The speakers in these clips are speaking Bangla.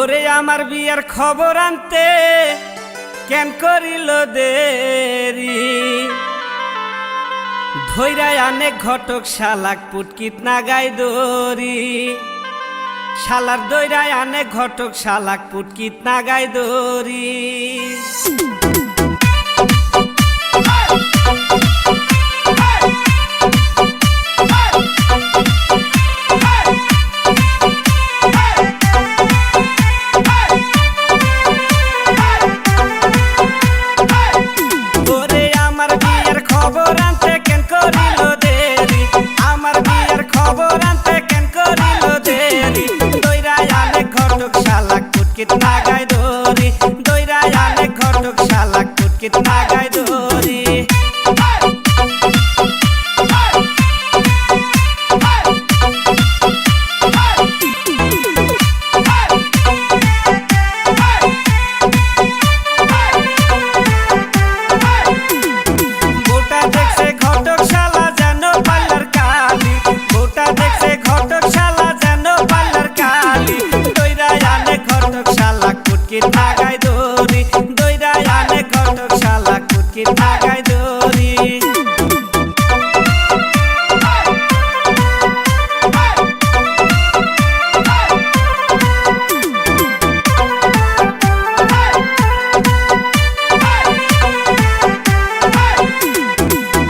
ওরে আমার বিয়ার খবর আনতে কেন করিল দেরি, ধৈরায় আনে ঘটক শালাক পুটকিত না গাই দরি। শালার দৈরায় আনে ঘটক শালাক পুটকিত না গাই দরি। कितना गाय दोरी दोइरा आने घटक शालाक पुट कितना गाय दोरी। बोटा देख से घटक शाला जानो पार्लर काली, बोटा देख से घटक शाला जानो पार्लर काली। दोइरा आने घटक शालाक पुट कितना गाय दोरी दोइरा आने घटक शालाक पुट कितना गाय दोरी।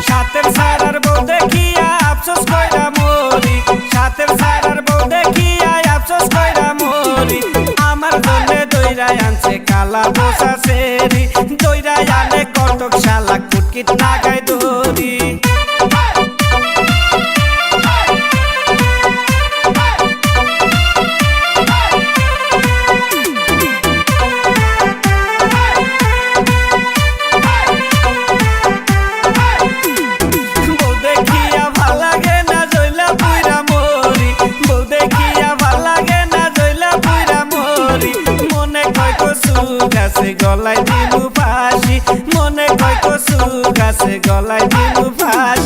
সাতের সারার বউ দেখিয়া আফসোস কইরা মরি, সাতের সারার বউ দেখিয়া আফসোস কইরা মরি। আমার জন্যে দইরা আনছে কালা বসা সেরি, দইরা আনে কটক শালাক পুট কিतना গায় দরি। গাছে গলায় দিলু ফাঁসি, মনে কয় কসু গাছে গলায় দিলু ফাঁসি।